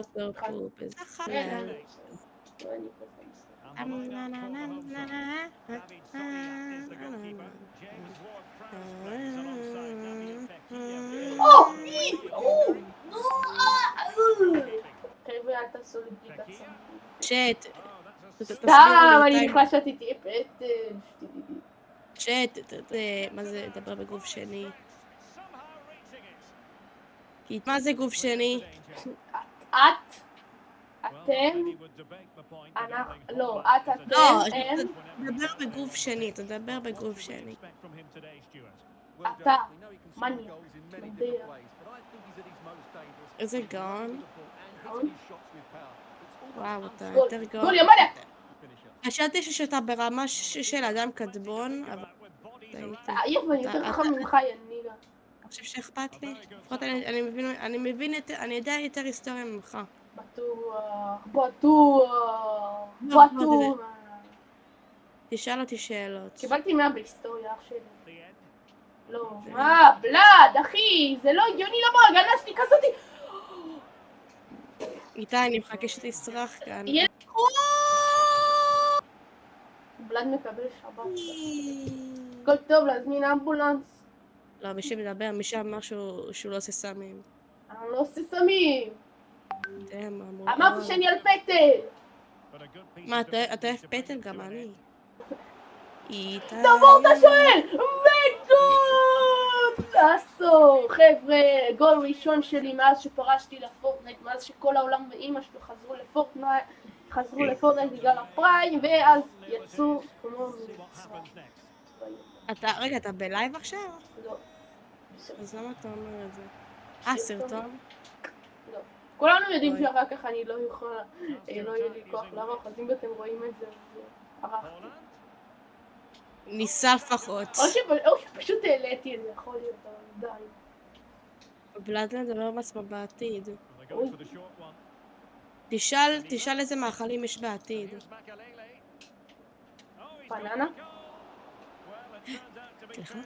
סופר פופ, איזה חלל. או! נו! חבר'ה, אל תעשו לי בדיקת סמים. צ'אט, סתם, אני נכנסת איתי פטל. צ'אט, מה זה דבר בגוף שני? מה זה גוף שני? אתם, לא, אתם, הם, תדבר בגוף שני, תדבר בגוף שני. אתה, מניאק, יודע. איזה גאון. וואו, אתה גול, יותר גאון. גול, יא מניאק! חשבתי שאתה ברמה של אדם קדמון, אבל טעיתי. יפה, אני יותר חכם ממך, יא ניגה. אתה חושב שאכפת לי? לפחות אני יודע יותר היסטוריה ממך. בטוח. תשאל אותי שאלות. קיבלתי 100 בהיסטוריה, אח שלי. לא, בלד, אחי, זה לא הגיוני למה ההגנה שלי כזאתי. איתי, אני מחכה שתסרח כאן. בלד מקבל שבת. הכל טוב, להזמין אמבולנס. לא, מי שמדבר, מי שאמר שהוא לא עושה סמים. אני לא עושה סמים. אמרתי אמרתי שאני על פטל. מה, אתה אוהב פטל? גם אני. איתי... תבוא אתה שואל! וגול! עשור! חבר'ה, גול ראשון שלי מאז שפרשתי לפורטנייט, מאז שכל העולם ואימא שלו חזרו לפורטנייט בגלל הפריים, ואז יצאו כמו רגע, אתה בלייב עכשיו? לא. אז למה אתה אומר את זה? סרטון? לא. כולנו יודעים שאחר כך אני לא יהיה לי כוח לערוך, אז אם אתם רואים את זה, אז ערכתי. ניסה לפחות. או שפשוט העליתי את זה, יכול להיות, אבל די. בלאדלנד לא מעצמה בעתיד. תשאל איזה מאכלים יש בעתיד. בננה? סליחה?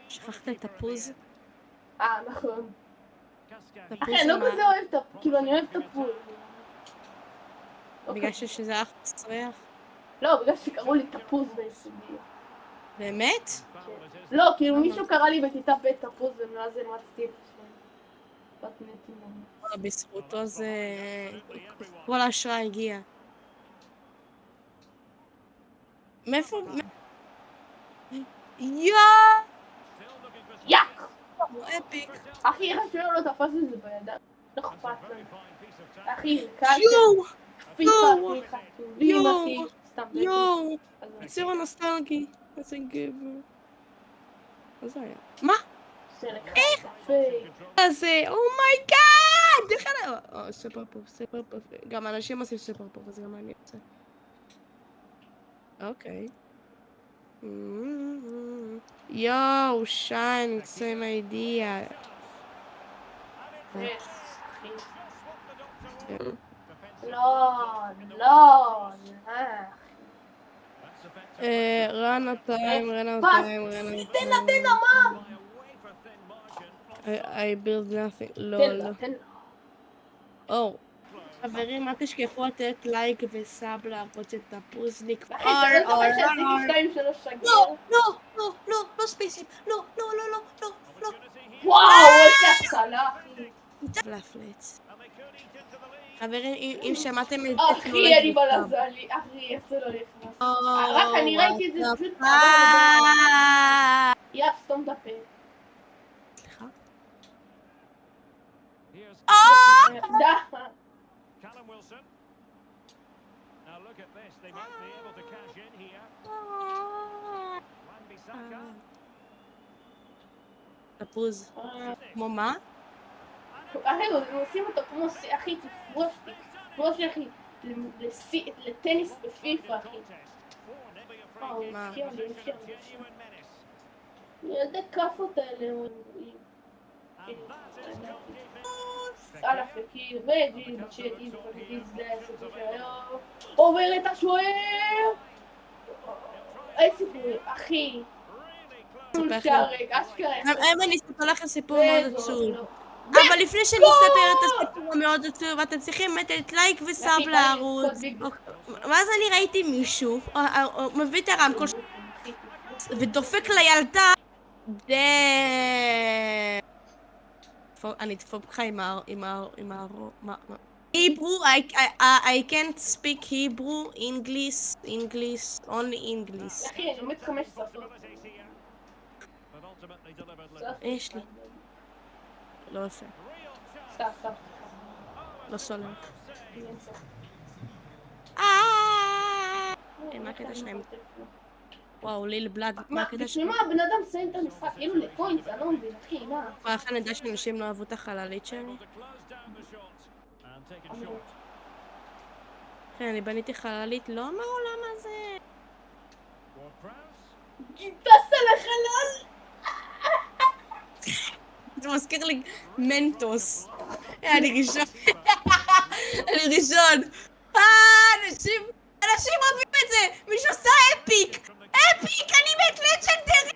שכחת את תפוז? נכון. אחי, אני לא כזה אוהב תפוז, כאילו אני אוהב תפוז. בגלל שזה אח מסריח? לא, בגלל שקראו לי תפוז ביסודי. באמת? לא, כאילו מישהו קרא לי בכיתה ב' תפוז ומאז הרמצתי את השם. בזכותו זה... כל ההשראה הגיעה. מאיפה? יאק! אפיק. אחי, איך השוער לא תפס את זה בידיים? לא אכפת לנו. אחי, זה קל. יואו! חטובים, אחי. יואו! יציר הנוסטלגי. איזה גבר. מה זה היה? מה? איך? זה, אומייגאד! איך אני... סופר פופ. גם אנשים עושים סופר פופ, אז גם אני רוצה. אוקיי. יואו, שיין, same idea. לא. רן טיים. תן מה? I build nothing. לול. חברים, אל תשכחו לתת לייק וסאב לערוץ של תפוזניק. לא ספייסים. לא. וואו, איזה הצלה, אחי. פלפלץ. חברים, אם שמעתם את זה, אחי, אני בלזלי, אחי, איך זה לא נכנס. רק אני ראיתי את זה פשוט... סתום את הפה. סליחה? Callum Wilson. Now look at this. They might be able to cash in here. Wan-Bissaka. תפוז. כמו מה? אחי, עושים אותו כמו... אחי, תפרוש אחי. לטניס בפיפה, אחי. מה? ילדי כאפות האלה. על הפקיר, וג'י, בצ'טי, עובר את השוער! איזה סיפור, אחי. אשכרה. אני אספר לכם סיפור מאוד עצוב. אבל לפני שנפתר את הסיפור המאוד עצוב, אתם צריכים לתת לייק וסאב אחי, לערוץ. קוד ביג. ואז אני ראיתי מישהו, מביא את הרמקול ודופק לילדה. אני אדפוק לך עם Hebrew, I can't speak Hebrew, English, only English. אחי, אני עומד 5 שפות. But ultimately delivered little. יש לי. לא יפה, סתם. לא סולר. אין סוף. מה הקטע שלהם? וואו, ליל בלאד, מה מה, הקטע בשביל שלהם? מה הבן אדם מסיים את המשחק? כאילו לפוינט, אני לא מבין, אחי, מה? איך אני יודע שאנשים לא אהבו את החללית שלי? Able to close down the shot. And taken short. כן, אני בניתי חללית לא מהעולם הזה. Ward-Prowse. טסה לחלל! זה מזכיר לי מנטוס. אני ראשון. אני ראשון. אנשים אוהבים את זה! מישהו עושה אפיק! אפיק! אני מת לג'נדרי!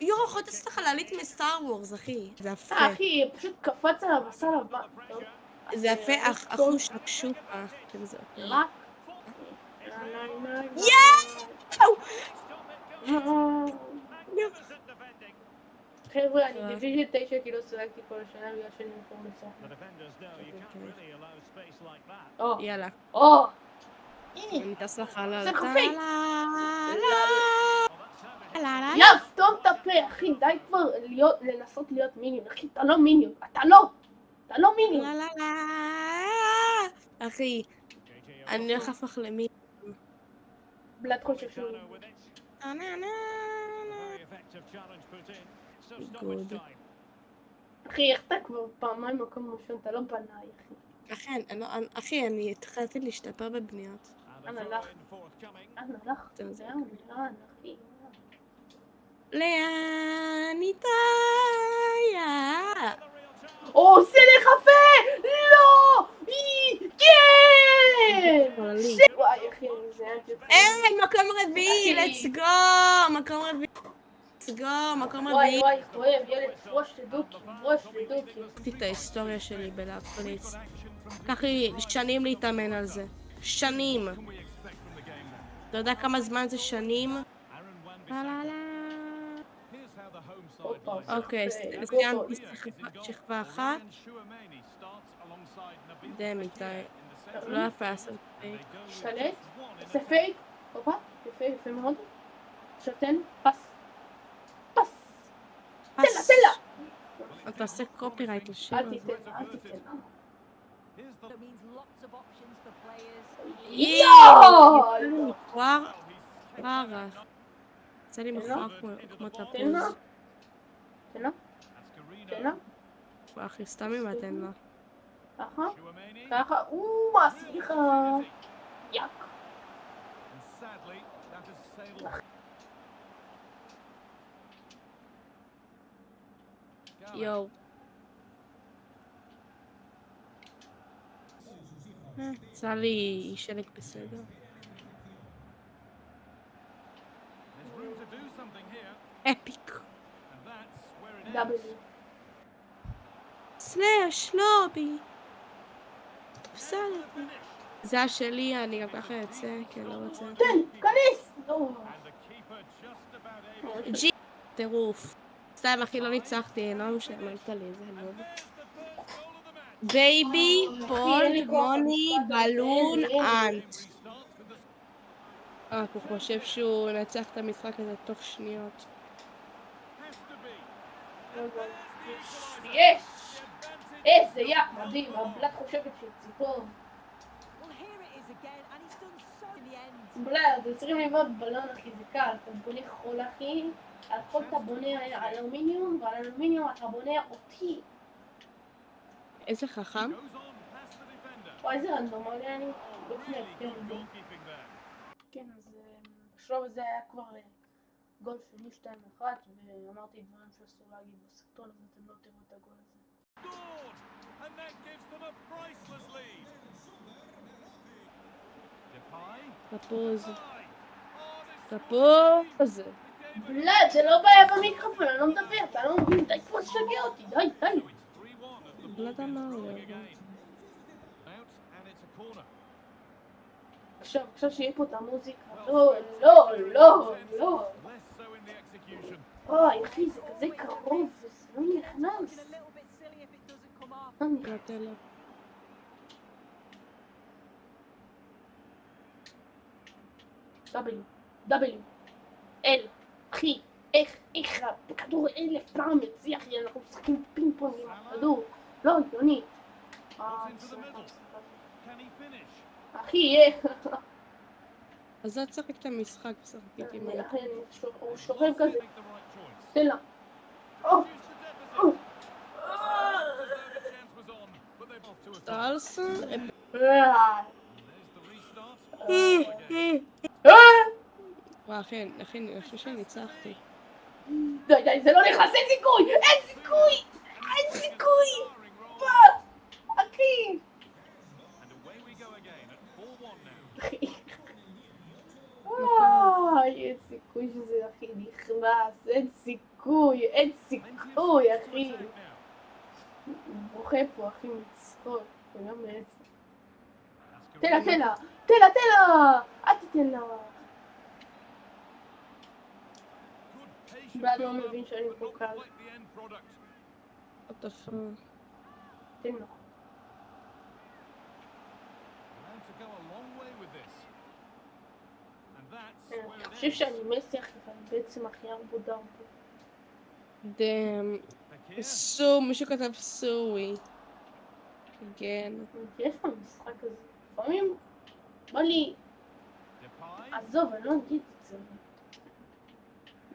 יורו, יכולת לעשות החללית מסטאר וורס, אחי. זה יפה. אחי, פשוט קפץ עליו, עשה עליו מה? טוב. זה יפה, אחו שקשופה. זה אוקיי. מה? יאו! Magnificent defending. חבר'ה, אני דיוויז'ן 9 כאילו סלקתי כל השנה בגלל שאני מקום The בסוף. defenders know you can't really allow space like that. או, יאללה. או! הנה! אני טס לחלל. זה חופי! Well, that sounded יא, סתום את הפה, אחי, די כבר לנסות להיות מיניון. אחי, אתה לא מיניון. אתה לא מיניון. אחי, JJ אני הולך להפוך למי. בלעד חושב שהוא... Cristiano with it. A very effective challenge put in. So stoppage Good. time. אחי, איך אתה כבר פעמיים מקום ראשון? אתה לא בנאי, אחי. אחי, אני התחלתי להשתפר בבניות. And a أنا throw لخ. in forthcoming. אנא לך. לאן, אחי? לאן איתיה? The real chance. הוא עושה לך פה! לא! כן! וואי, אחי, אני זיינתי אותך. מקום רביעי, אחי. let's go! מקום רביעי. let's go, מקום וואי, רביעי. וואי, כואב, ילד, פרוש לדוקי. ראיתי את ההיסטוריה שלי בלהפליץ. לקח לי שנים להתאמן על זה. שנים. אתה יודע כמה זמן זה שנים? אוקיי, סיימתי שכבה אחת. דמי, לא יפה לעשות פייק. שלט, עושה פייק. הופה, יפה מאוד. שותן, פס. תן לה! אתה עושה קופירייט לשיר אל הזה. תיתן. That means lots of options for players. יואו! מכוער. פרח. יצא לי מכוער כמו תן לה. תפוז. תן לה. אחי, סתם אם תן לה. ככה. ככה. מה עשיתי לך? יאק. יואו. יצא לי שלג בסדר. אפיק. דאבל. סלאש, לובי. הפסדתי. זה השלי, אני גם ככה יוצא, כי אני לא רוצה. תן, כניס! לא. ג'י, טירוף. סתם, אחי, לא ניצחתי, לא משנה, הייתה לי איזה נוב. בייבי, פולט, מוני, בלון, אנט. הוא חושב שהוא ינצח את המשחק הזה תוך שניות. יש! איזה יאק, מדהים, הבלד חושבת שהוא ציפור. Well, here it is again, and he's done so in the end. בלד, אתם צריכים ללמוד בלון, אחי, זה קל. אתה בונה חול, אחי, על חול אתה בונה אלומיניום, ועל אלומיניום אתה בונה אותי. איזה חכם. וואי, איזה רנדומלי אני. לא לפני הפקר את זה. כן, אז בשלב הזה היה כבר גול שני 2-1, ואמרתי דברים שאסור להגיד בסרטון, אז אתם לא תראו את הגול הזה. And that gives them a priceless lead. תפוז. תפוז. בלד, זה לא בעיה במיקרופון, אני לא מדבר, אתה לא מבין, די כבר שגע אותי, די. בלאד אמר Throwing לי. again. Out and it's a corner. עכשיו שיהיה פה את המוזיקה. לא, לא, לא, לא. Less so in the execution. אוי, אחי, זה כזה קרוב, וזה לא Looking נכנס. a little bit silly if it doesn't come off. לא נכנס. נותן לו. W, L, אחי, איך הכדור 1000 פעם מציח לי, אנחנו משחקים פינג פונג עם הכדור, לא הגיוני. Into the middle. Can he finish? אחי, אז אל תשחק את המשחק, שחק איתי מלא. אחי, הוא שוכב כזה, Make the right choice. תן לה. Reduce the deficit. The chance was on, but they've off to a start. טלסה? There's the restart. וואי, אחי, אני חושב שניצחתי. די, זה לא נכנס, אין סיכוי, אין סיכוי, אין סיכוי. מה? אחי. And away we go again at 4-1 now. אחי. אין סיכוי שזה הכי נכנס, אין סיכוי, אחי. הוא בוכה פה, אחי, מצחוק, וגם בעצם. תן לה, אל תיתן לה. בלאד לא מבין שאני פה קל. what the fuck? תן לה. אני חושב שאני מסי אחי, אבל בעצם הכי ארבודר פה. דאם. מישהו כתב סוי. כן. יש לך משחק כזה. לפעמים בא לי, עזוב, אני לא אגיד את זה.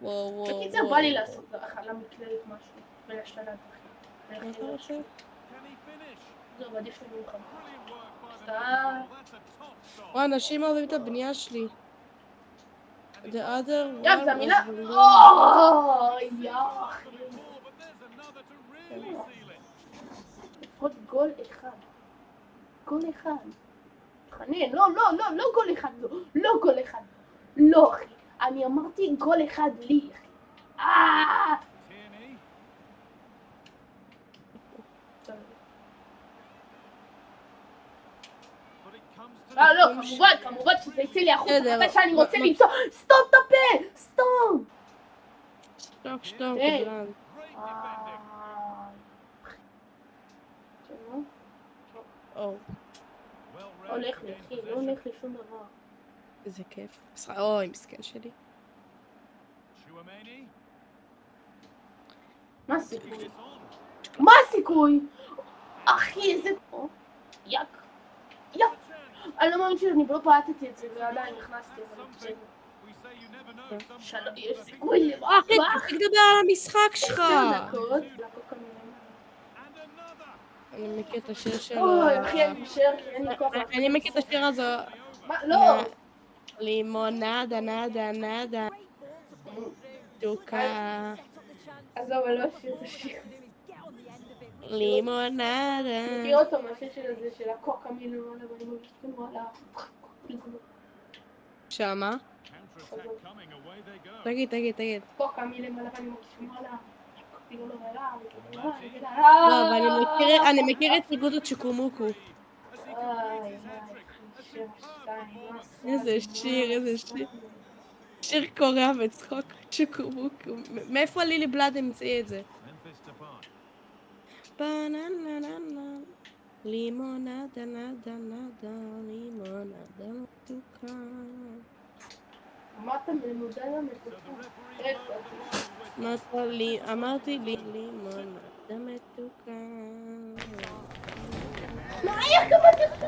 וואו. בקיצר בא לי לעשות הכלה מקללת משהו, ולשלט אחי. מה אתה רוצה? עזוב, עדיף לי ממך. וואי, אנשים אוהבים את הבנייה שלי. The other יא, זה one המילה? was really- אוי, יא אחי. לפחות גול אחד. גול אחד. חנן, לא גול אחד, לא גול אחד. לא אחי, אני אמרתי גול אחד לי אחי. לא, כמובן שזה יצא לי החוצה, מתי שאני רוצה למצוא, סתום את הפה, סתום! שתוק, היי. בגלל. או, הולך לי אחי, לא הולך לי שום דבר. איזה כיף. אוי, מסכן שלי. מה הסיכוי? מה הסיכוי? אחי, איזה... יק. אני לא מאמין שאני לא פעטתי את זה ועדיין נכנסתי, אבל בסדר. יש סיכוי למה? אחי, תפסיק לדבר על המשחק שלך! 10 דקות. אני מכיר את השיר שלו. אוי, אחי, אני נשאר, כי אין לי כוח. אני מכיר את השיר הזה. מה? לא! לימונדה, נדה. תוקה. עזוב, אני לא אשאיר את השיר. לימונדה. מכיר אותו מהשיר של הזה, של הקוקה מלמעלה, ואני מרגיש כמו על ה... שמה? תגיד. קוקה מלמעלה, ואני מרגיש כמו על ה... לא, אבל אני מכיר את איגוד הצ'קומוקו. איזה שיר. שיר קורע וצחוק צ'קומוקו. מאיפה לילי בלאד המציא את זה? בנננננ לימונדה, נדה, לימונדה מתוקה. מה אתה מנודה למתוקה? אמרתי לי לימונדה מתוקה. מה? איך קבלתי לך